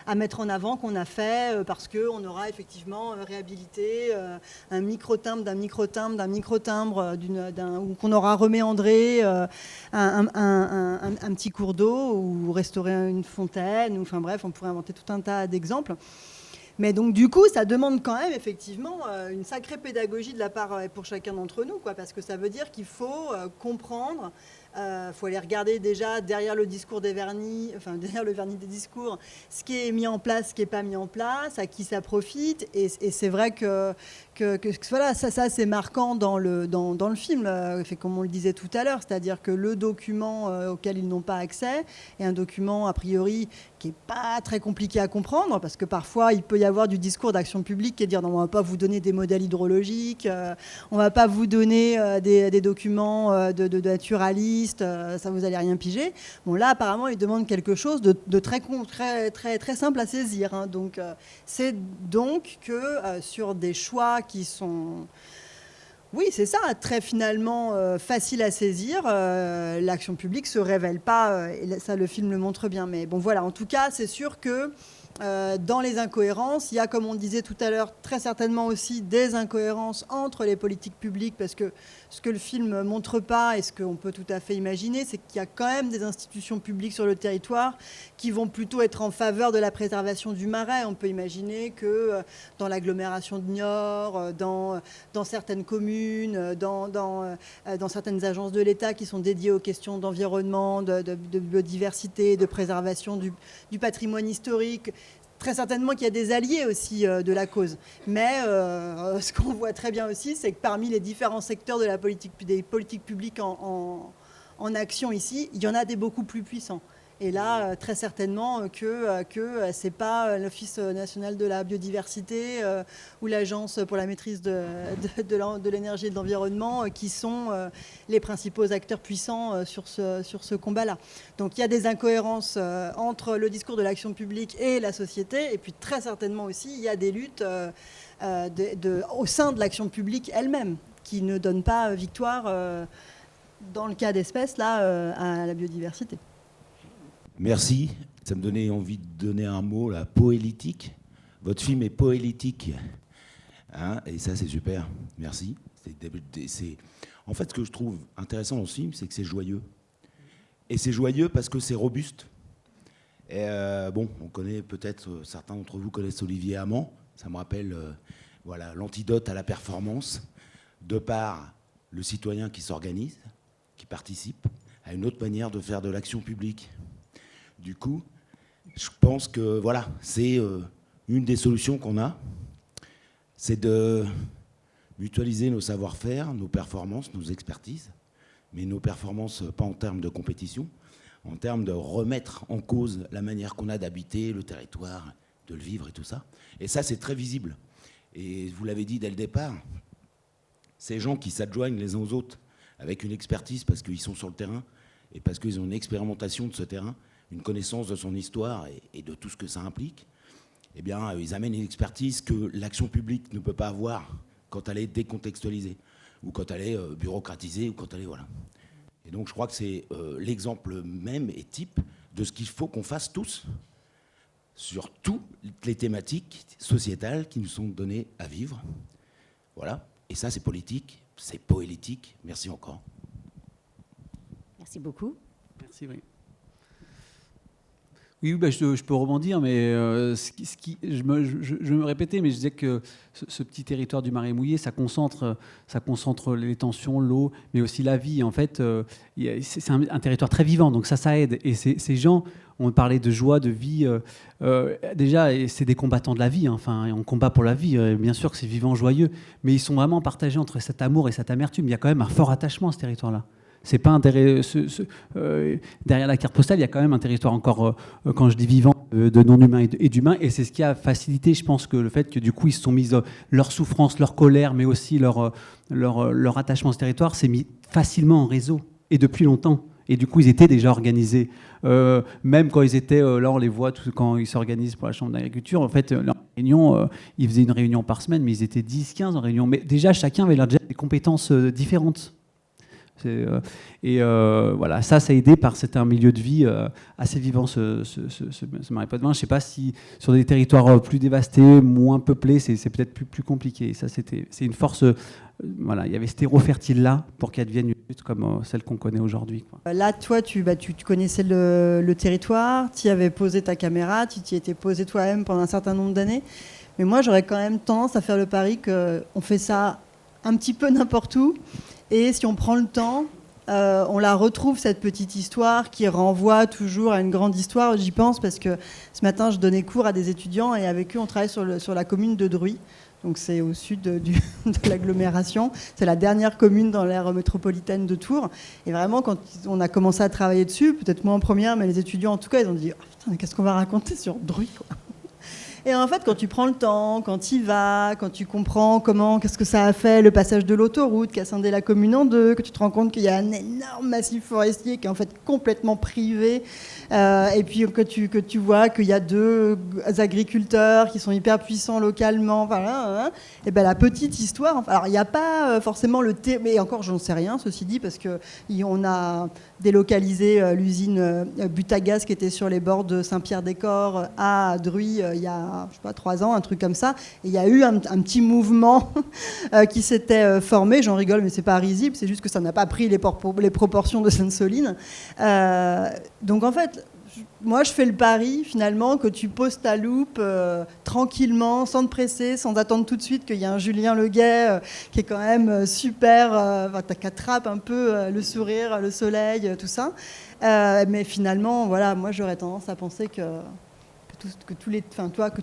Speaker 3: à mettre en avant qu'on a fait parce qu'on aura effectivement réhabilité un micro-timbre d'un micro-timbre d'un micro-timbre ou qu'on aura reméandré un petit cours d'eau ou restauré une fontaine, on pourrait inventer tout un tas d'exemples. Mais donc du coup, ça demande quand même effectivement une sacrée pédagogie de la part pour chacun d'entre nous, parce que ça veut dire qu'il faut comprendre, faut aller regarder déjà derrière le discours des vernis, derrière le vernis des discours, ce qui est mis en place, ce qui n'est pas mis en place, à qui ça profite. Et c'est vrai que ça c'est marquant dans le film, comme on le disait tout à l'heure, c'est-à-dire que le document auquel ils n'ont pas accès est un document a priori qui n'est pas très compliqué à comprendre, parce que parfois il peut y avoir du discours d'action publique qui est de dire non, on ne va pas vous donner des modèles hydraulogiques, on ne va pas vous donner des documents de naturalistes, ça vous allez rien piger. Bon, là apparemment ils demandent quelque chose de très concret, très simple à saisir. Donc c'est donc que sur des choix qui sont... Oui, c'est ça, très finalement facile à saisir. L'action publique ne se révèle pas, et ça le film le montre bien. Mais bon voilà, en tout cas, c'est sûr que dans les incohérences, il y a, comme on disait tout à l'heure, très certainement aussi des incohérences entre les politiques publiques, parce que ce que le film ne montre pas, et ce qu'on peut tout à fait imaginer, c'est qu'il y a quand même des institutions publiques sur le territoire qui vont plutôt être en faveur de la préservation du Marais. On peut imaginer que dans l'agglomération de Niort, dans certaines communes, dans certaines agences de l'État qui sont dédiées aux questions d'environnement, de biodiversité, de préservation du patrimoine historique, très certainement qu'il y a des alliés aussi de la cause. Mais ce qu'on voit très bien aussi, c'est que parmi les différents secteurs des politiques publiques en action ici, il y en a des beaucoup plus puissants. Et là, très certainement que ce n'est pas l'Office national de la biodiversité ou l'Agence pour la maîtrise de l'énergie et de l'environnement qui sont les principaux acteurs puissants sur ce combat-là. Donc il y a des incohérences entre le discours de l'action publique et la société. Et puis très certainement aussi, il y a des luttes au sein de l'action publique elle-même qui ne donnent pas victoire, dans le cas d'espèces, là, à la biodiversité.
Speaker 4: Merci. Ça me donnait envie de donner un mot, là, poélitique. Votre film est poélitique. Et ça, c'est super. Merci. En fait, ce que je trouve intéressant dans ce film, c'est que c'est joyeux. Et c'est joyeux parce que c'est robuste. Et on connaît peut-être, certains d'entre vous connaissent Olivier Hamon. Ça me rappelle l'antidote à la performance, de par le citoyen qui s'organise, qui participe à une autre manière de faire de l'action publique. Du coup, je pense que c'est une des solutions qu'on a, c'est de mutualiser nos savoir-faire, nos performances, nos expertises, mais nos performances pas en termes de compétition, en termes de remettre en cause la manière qu'on a d'habiter le territoire, de le vivre et tout ça. Et ça, c'est très visible. Et vous l'avez dit dès le départ, ces gens qui s'adjoignent les uns aux autres avec une expertise parce qu'ils sont sur le terrain et parce qu'ils ont une expérimentation de ce terrain, une connaissance de son histoire et de tout ce que ça implique, eh bien, ils amènent une expertise que l'action publique ne peut pas avoir quand elle est décontextualisée, ou quand elle est bureaucratisée, ou quand elle est... Voilà. Et donc, je crois que c'est l'exemple même et type de ce qu'il faut qu'on fasse tous sur toutes les thématiques sociétales qui nous sont données à vivre. Voilà. Et ça, c'est politique, c'est poétique. Merci encore.
Speaker 1: Merci beaucoup.
Speaker 2: Merci, oui. Oui, bah, je peux rebondir, mais je me répétais, mais je disais que ce petit territoire du Marais mouillé, ça concentre les tensions, l'eau, mais aussi la vie. En fait, c'est un territoire très vivant, donc ça aide. Et ces gens, on parlait de joie, de vie. Déjà, c'est des combattants de la vie. Hein. Enfin, on combat pour la vie. Bien sûr que c'est vivant, joyeux, mais ils sont vraiment partagés entre cet amour et cette amertume. Il y a quand même un fort attachement à ce territoire-là. C'est pas derrière la carte postale, il y a quand même un territoire encore, quand je dis vivant, de non-humains et d'humains. Et c'est ce qui a facilité, je pense, que le fait que du coup, ils se sont mis leur souffrance, leur colère, mais aussi leur attachement à ce territoire, s'est mis facilement en réseau et depuis longtemps. Et du coup, ils étaient déjà organisés. Même quand ils étaient, là, on les voit quand ils s'organisent pour la Chambre d'agriculture. En fait, leur réunion, ils faisaient une réunion par semaine, mais ils étaient 10-15 en réunion. Mais déjà, chacun avait déjà des compétences différentes. Voilà, ça a aidé par c'était un milieu de vie assez vivant ce Marais Poitevin. Je ne sais pas si sur des territoires plus dévastés, moins peuplés, c'est peut-être plus compliqué. Ça, c'est une force. Voilà, il y avait ce terreau fertile là pour qu'elle devienne une lutte comme celle qu'on connaît aujourd'hui.
Speaker 3: Là, toi, tu connaissais le territoire, tu y avais posé ta caméra, tu t'y étais posé toi-même pendant un certain nombre d'années. Mais moi, j'aurais quand même tendance à faire le pari qu'on fait ça un petit peu n'importe où. Et si on prend le temps, on la retrouve, cette petite histoire qui renvoie toujours à une grande histoire. J'y pense parce que ce matin, je donnais cours à des étudiants et avec eux, on travaille sur la commune de Druy. Donc c'est au sud de l'agglomération. C'est la dernière commune dans l'aire métropolitaine de Tours. Et vraiment, quand on a commencé à travailler dessus, peut-être moi en première, mais les étudiants en tout cas, ils ont dit oh, putain, mais qu'est-ce qu'on va raconter sur Druy, quoi. Et en fait, quand tu prends le temps, quand tu y vas, quand tu comprends qu'est-ce que ça a fait, le passage de l'autoroute qui a scindé la commune en deux, que tu te rends compte qu'il y a un énorme massif forestier qui est en fait complètement privé, et puis que tu vois qu'il y a 2 agriculteurs qui sont hyper puissants localement, voilà, et ben la petite histoire. Alors il n'y a pas forcément mais encore j'en sais rien, ceci dit, parce que on a délocalisé l'usine Butagaz qui était sur les bords de Saint-Pierre-des-Corps à Druy il y a, je sais pas, 3 ans, un truc comme ça. Et il y a eu un petit mouvement qui s'était formé. J'en rigole, mais c'est pas risible. C'est juste que ça n'a pas pris les proportions de Sainte-Soline. Donc en fait, moi, je fais le pari, finalement, que tu poses ta loupe tranquillement, sans te presser, sans attendre tout de suite qu'il y a un Julien Leguet qui est quand même super, qui attrape un peu le sourire, le soleil, tout ça. Mais finalement, voilà, moi, j'aurais tendance à penser que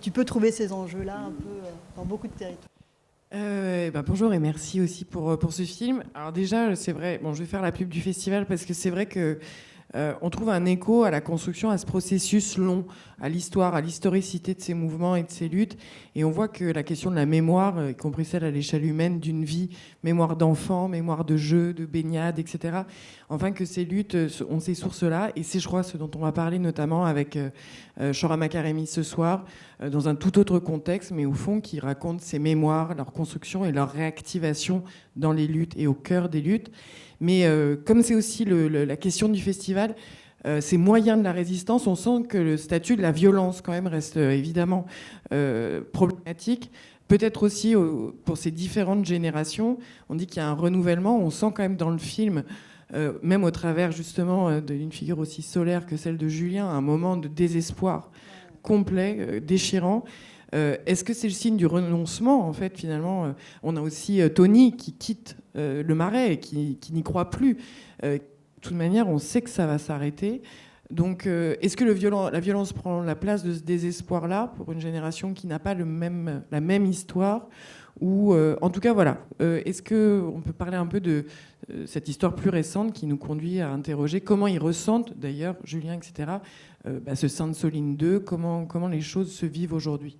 Speaker 3: tu peux trouver ces enjeux-là un peu dans beaucoup de territoires.
Speaker 5: Bonjour et merci aussi pour ce film. Alors déjà, c'est vrai, je vais faire la pub du festival parce que c'est vrai que on trouve un écho à la construction, à ce processus long, à l'histoire, à l'historicité de ces mouvements et de ces luttes. Et on voit que la question de la mémoire, y compris celle à l'échelle humaine d'une vie, mémoire d'enfants, mémoire de jeux, de baignades, etc. Enfin, que ces luttes ont ces sources-là. Et c'est, je crois, ce dont on va parler notamment avec Chora Makaremi ce soir, dans un tout autre contexte, mais au fond, qui raconte ces mémoires, leur construction et leur réactivation dans les luttes et au cœur des luttes. Mais comme c'est aussi la question du festival, ces moyens de la résistance, on sent que le statut de la violence quand même reste évidemment problématique. Peut-être aussi pour ces différentes générations, on dit qu'il y a un renouvellement. On sent quand même dans le film, même au travers justement d'une figure aussi solaire que celle de Julien, un moment de désespoir complet, déchirant. Est-ce que c'est le signe du renoncement, en fait, finalement on a aussi Tony qui quitte le Marais et qui n'y croit plus. De toute manière, on sait que ça va s'arrêter. Donc, est-ce que la violence prend la place de ce désespoir-là pour une génération qui n'a pas la même histoire, ou en tout cas, voilà. Est-ce qu'on peut parler un peu de cette histoire plus récente qui nous conduit à interroger comment ils ressentent, d'ailleurs, Julien, etc., ce Sainte-Soline 2, comment les choses se vivent aujourd'hui?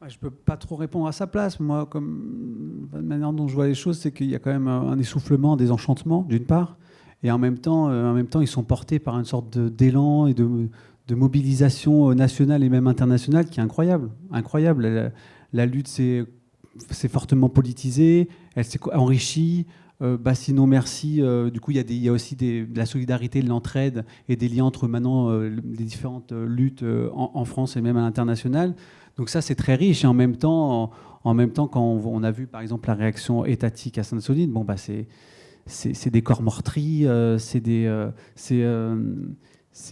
Speaker 2: Je ne peux pas trop répondre à sa place. Moi, comme la manière dont je vois les choses, c'est qu'il y a quand même un essoufflement, un désenchantement, d'une part, et en même temps, ils sont portés par une sorte d'élan et de mobilisation nationale et même internationale qui est incroyable. Incroyable. La lutte s'est fortement politisée, elle s'est enrichie. Sinon, merci. Du coup, il y a aussi de la solidarité, de l'entraide et des liens entre maintenant les différentes luttes en France et même à l'international. Donc ça, c'est très riche. Et en même temps, quand on a vu, par exemple, la réaction étatique à Sainte-Soline, c'est des corps meurtris, c'est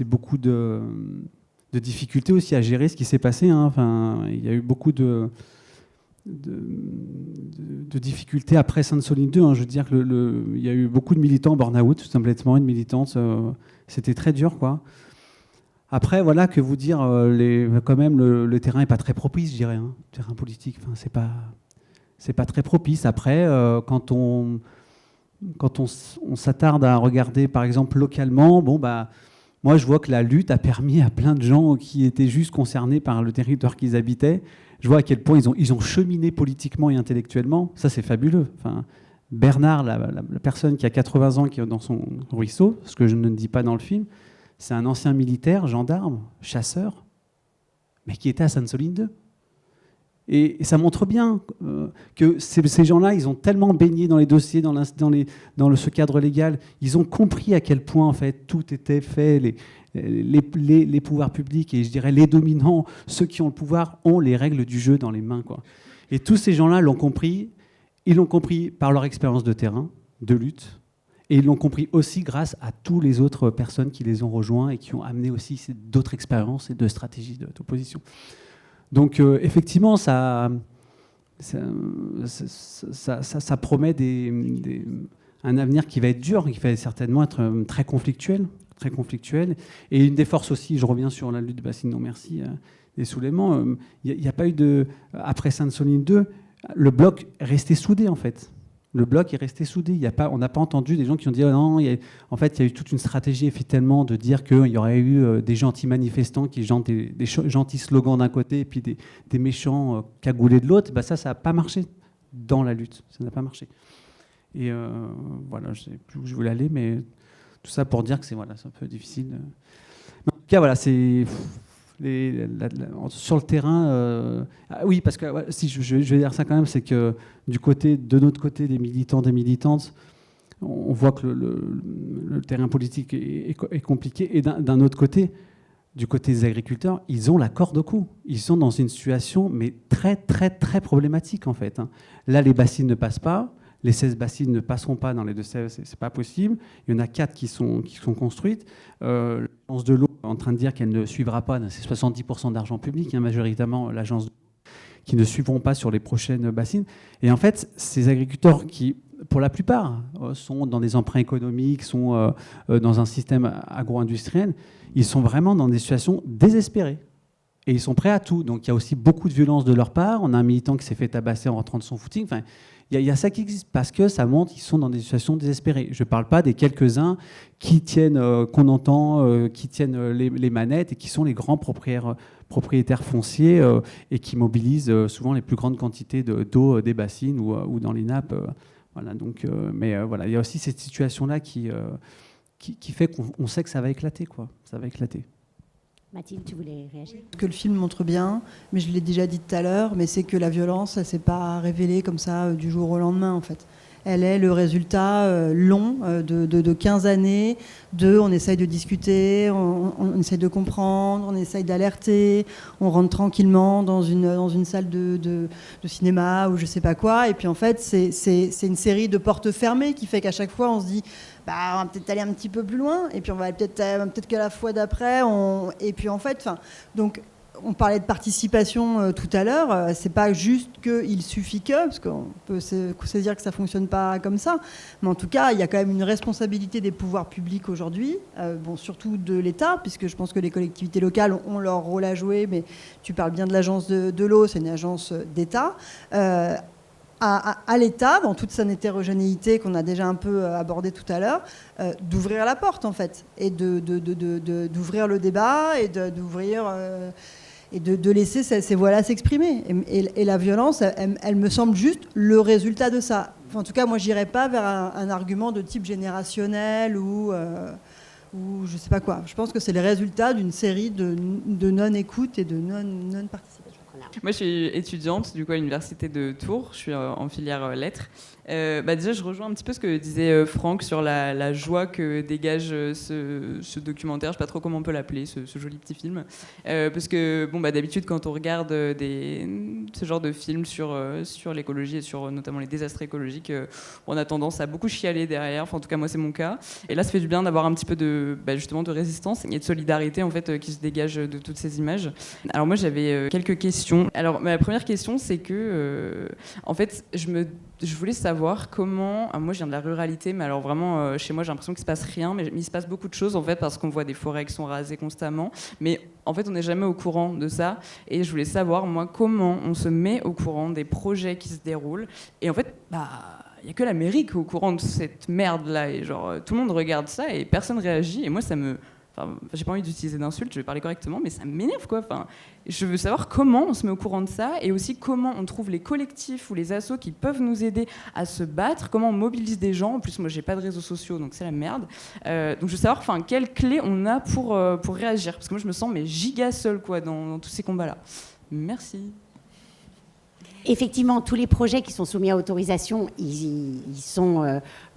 Speaker 2: beaucoup de difficultés aussi à gérer ce qui s'est passé. Hein. Enfin, il y a eu beaucoup de difficultés après Sainte-Soline 2. Hein. Je veux dire qu'il y a eu beaucoup de militants burn-out, tout simplement, une militante. C'était très dur, quoi. Après, voilà, que vous dire, quand même, le terrain n'est pas très propice, je dirais. Hein. Le terrain politique, enfin, c'est pas très propice. Après, quand on s'attarde à regarder, par exemple, localement, moi, je vois que la lutte a permis à plein de gens qui étaient juste concernés par le territoire qu'ils habitaient. Je vois à quel point ils ont cheminé politiquement et intellectuellement. Ça, c'est fabuleux. Enfin, Bernard, la personne qui a 80 ans, qui est dans son ruisseau, ce que je ne dis pas dans le film, c'est un ancien militaire, gendarme, chasseur, mais qui était à Sainte-Soline 2. Et ça montre bien que ces gens-là, ils ont tellement baigné dans les dossiers, dans ce cadre légal, ils ont compris à quel point en fait tout était fait, les pouvoirs publics et je dirais les dominants, ceux qui ont le pouvoir, ont les règles du jeu dans les mains, quoi. Et tous ces gens-là l'ont compris. Ils l'ont compris par leur expérience de terrain, de lutte. Et ils l'ont compris aussi grâce à toutes les autres personnes qui les ont rejoints et qui ont amené aussi d'autres expériences et de stratégies d'opposition. Donc effectivement, ça promet un avenir qui va être dur, qui va certainement être très conflictuel. Et une des forces aussi, je reviens sur la lutte de Bassine, non merci, des soulèvements, il n'y a pas eu après Sainte-Soline 2, le bloc est resté soudé en fait. Le bloc est resté soudé. On n'a pas entendu des gens qui ont dit non. En fait, il y a eu toute une stratégie effectivement de dire qu'il y aurait eu des gentils manifestants qui chantent des gentils slogans d'un côté et puis des méchants cagoulés de l'autre. Ça n'a pas marché dans la lutte. Ça n'a pas marché. Et voilà, je ne sais plus où je voulais aller, mais tout ça pour dire que c'est un peu difficile. Mais en tout cas, voilà, c'est... sur le terrain, oui, parce que si je vais dire ça quand même, c'est que de notre côté, des militants, des militantes, on voit que le terrain politique est compliqué. Et d'un autre côté, du côté des agriculteurs, ils ont la corde au cou. Ils sont dans une situation mais très, très, très problématique en fait. Là, les bassines ne passent pas. Les 16 bassines ne passeront pas dans les Deux-Sèvres, c'est pas possible. Il y en a 4 qui sont construites. L'agence de l'eau est en train de dire qu'elle ne suivra pas, c'est 70% d'argent public, majoritairement l'agence de l'eau, qui ne suivront pas sur les prochaines bassines. Et en fait, ces agriculteurs qui, pour la plupart, sont dans des emprunts économiques, sont dans un système agro-industriel, ils sont vraiment dans des situations désespérées. Et ils sont prêts à tout. Donc il y a aussi beaucoup de violence de leur part. On a un militant qui s'est fait tabasser en rentrant de son footing. Enfin, il y a ça qui existe parce que ça montre qu'ils sont dans des situations désespérées. Je ne parle pas des quelques-uns qui tiennent, qu'on entend, qui tiennent les manettes et qui sont les grands propriétaires fonciers et qui mobilisent souvent les plus grandes quantités d'eau des bassines ou dans les nappes. Voilà, donc, voilà, il y a aussi cette situation-là qui fait qu'on sait que ça va éclater, quoi. Ça va éclater.
Speaker 1: Mathilde, tu voulais réagir ?
Speaker 3: Ce que le film montre bien, mais je l'ai déjà dit tout à l'heure, mais c'est que la violence, elle ne s'est pas révélée comme ça du jour au lendemain, en fait. Elle est le résultat long de 15 années on essaye de discuter, on essaye de comprendre, on essaye d'alerter, on rentre tranquillement dans une salle de cinéma ou je ne sais pas quoi. Et puis en fait, c'est une série de portes fermées qui fait qu'à chaque fois, on se dit on va peut-être aller un petit peu plus loin. Et puis on va peut-être qu'à la fois d'après, et puis en fait, donc on parlait de participation tout à l'heure, c'est pas juste qu'il suffit que, parce qu'on peut se dire que ça fonctionne pas comme ça, mais en tout cas, il y a quand même une responsabilité des pouvoirs publics aujourd'hui, bon, surtout de l'État, puisque je pense que les collectivités locales ont leur rôle à jouer, mais tu parles bien de l'agence de l'eau, c'est une agence d'État. À l'État, dans toute son hétérogénéité qu'on a déjà un peu abordé tout à l'heure, d'ouvrir la porte en fait, et d'ouvrir le débat, et d'ouvrir et de laisser ces voix-là s'exprimer. Et la violence, elle me semble juste le résultat de ça. Enfin, en tout cas, moi, j'irais pas vers un argument de type générationnel ou je sais pas quoi. Je pense que c'est le résultat d'une série de non-écoute et de non-participation.
Speaker 6: Moi, je suis étudiante du coup, à l'université de Tours. Je suis en filière lettres. Déjà, je rejoins un petit peu ce que disait Franck sur la joie que dégage ce documentaire. Je ne sais pas trop comment on peut l'appeler, ce joli petit film. Parce que d'habitude, quand on regarde ce genre de films sur l'écologie et sur notamment les désastres écologiques, on a tendance à beaucoup chialer derrière. Enfin, en tout cas, moi, c'est mon cas. Et là, ça fait du bien d'avoir un petit peu justement de résistance et de solidarité en fait, qui se dégage de toutes ces images. Alors moi, j'avais quelques questions. Alors, ma première question, c'est que, en fait, je voulais savoir comment... moi, je viens de la ruralité, mais alors vraiment, chez moi, j'ai l'impression qu'il ne se passe rien, mais il se passe beaucoup de choses, en fait, parce qu'on voit des forêts qui sont rasées constamment. Mais en fait, on n'est jamais au courant de ça. Et je voulais savoir, moi, comment on se met au courant des projets qui se déroulent. Et en fait, il n'y a que la mairie qui est au courant de cette merde-là. Et genre, tout le monde regarde ça et personne réagit. Et moi, ça me... Enfin, j'ai pas envie d'utiliser d'insultes, je vais parler correctement, mais ça m'énerve quoi. Enfin, je veux savoir comment on se met au courant de ça et aussi comment on trouve les collectifs ou les assos qui peuvent nous aider à se battre, comment on mobilise des gens. En plus, moi, j'ai pas de réseaux sociaux, donc c'est la merde. Donc, je veux savoir, quelles clés on a pour réagir, parce que moi, je me sens giga seule quoi dans tous ces combats-là. Merci.
Speaker 1: Effectivement, tous les projets qui sont soumis à autorisation, il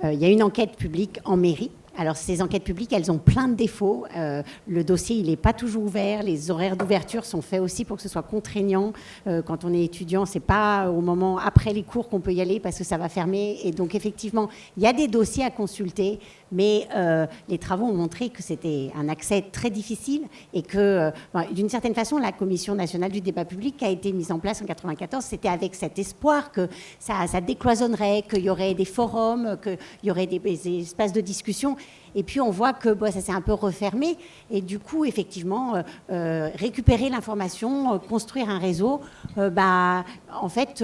Speaker 1: y a une enquête publique en mairie. Alors, ces enquêtes publiques, elles ont plein de défauts. Le dossier, il n'est pas toujours ouvert. Les horaires d'ouverture sont faits aussi pour que ce soit contraignant. Quand on est étudiant, ce n'est pas au moment après les cours qu'on peut y aller parce que ça va fermer. Et donc, effectivement, il y a des dossiers à consulter, mais les travaux ont montré que c'était un accès très difficile et que, d'une certaine façon, la Commission nationale du débat public qui a été mise en place en 1994, c'était avec cet espoir que ça décloisonnerait, qu'il y aurait des forums, qu'il y aurait des espaces de discussion. Et puis on voit que ça s'est un peu refermé. Et du coup, effectivement, récupérer l'information, construire un réseau, en fait,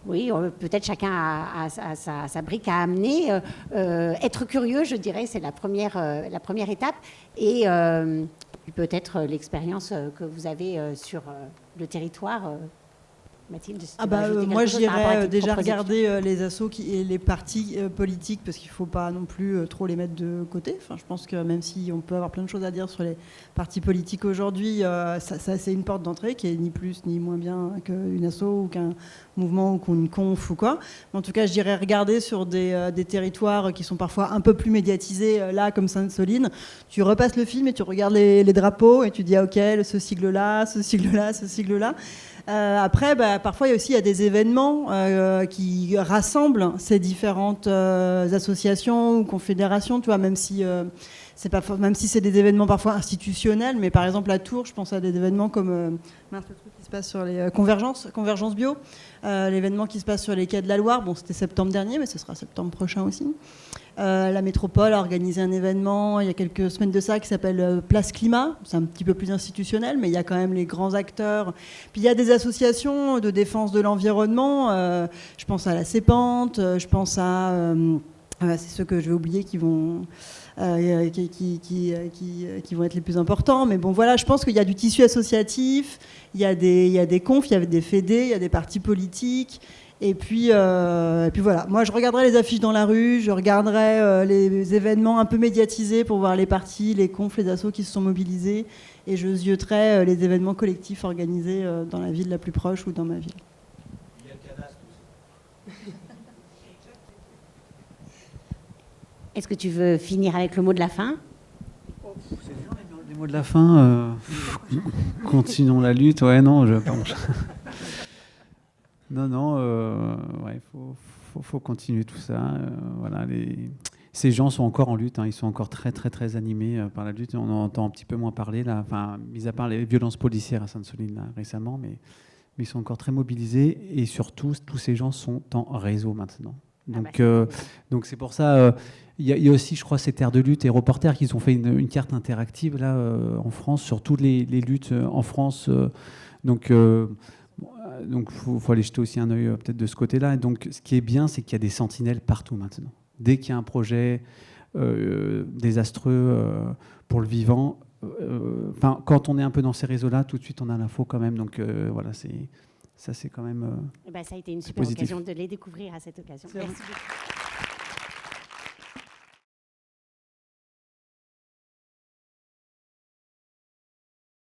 Speaker 1: oui, peut-être chacun a sa brique à amener. Être curieux, je dirais, c'est la première étape. Et peut-être l'expérience que vous avez sur le territoire. Mathilde,
Speaker 3: moi j'irais déjà regarder les assos et les partis politiques parce qu'il ne faut pas non plus trop les mettre de côté. Enfin, je pense que même si on peut avoir plein de choses à dire sur les partis politiques aujourd'hui, ça c'est une porte d'entrée qui est ni plus ni moins bien qu'une asso ou qu'un mouvement ou qu'une conf ou quoi. Mais en tout cas, je dirais regarder sur des territoires qui sont parfois un peu plus médiatisés, là comme Sainte-Soline. Tu repasses le film et tu regardes les drapeaux et tu dis ok, ce sigle-là, ce sigle-là, ce sigle-là. Après, parfois, il y a des événements qui rassemblent ces différentes associations ou confédérations, tu vois, même si c'est des événements parfois institutionnels, mais par exemple à Tours, je pense à des événements comme le truc qui se passe sur les Convergence Bio, l'événement qui se passe sur les quais de la Loire. Bon, c'était septembre dernier, mais ce sera septembre prochain aussi. La métropole a organisé un événement il y a quelques semaines de ça qui s'appelle Place Climat. C'est un petit peu plus institutionnel, mais il y a quand même les grands acteurs. Puis il y a des associations de défense de l'environnement. Je pense à la Cépante, je pense à... c'est ceux que je vais oublier qui vont être les plus importants. Mais bon, voilà, je pense qu'il y a du tissu associatif, il y a des confs, il y a des fédés, il y a des partis politiques. Et puis voilà. Moi, je regarderai les affiches dans la rue, je regarderai les événements un peu médiatisés pour voir les partis, les confs, les assos qui se sont mobilisés. Et je zioterai les événements collectifs organisés dans la ville la plus proche ou dans ma ville.
Speaker 4: Il y a le cadastre aussi.
Speaker 1: Est-ce que tu veux finir avec le mot de la fin ?
Speaker 2: C'est dur les mots de la fin. Continuons la lutte. Ouais, non, Non, il faut continuer tout ça. Voilà, ces gens sont encore en lutte, hein, ils sont encore très très très animés par la lutte. On en entend un petit peu moins parler là, enfin, mis à part les violences policières à Sainte-Soline là, récemment, mais ils sont encore très mobilisés et surtout tous ces gens sont en réseau maintenant. Donc c'est pour ça, il y a aussi, je crois, ces terres de lutte et reporters qui ont fait une carte interactive là en France sur toutes les luttes en France. Donc faut aller jeter aussi un œil peut-être de ce côté-là. Et donc ce qui est bien, c'est qu'il y a des sentinelles partout maintenant. Dès qu'il y a un projet désastreux pour le vivant, quand on est un peu dans ces réseaux-là, tout de suite on a l'info quand même. Donc voilà, c'est quand même.
Speaker 1: Ça a été une super occasion de les découvrir à cette occasion. Merci beaucoup.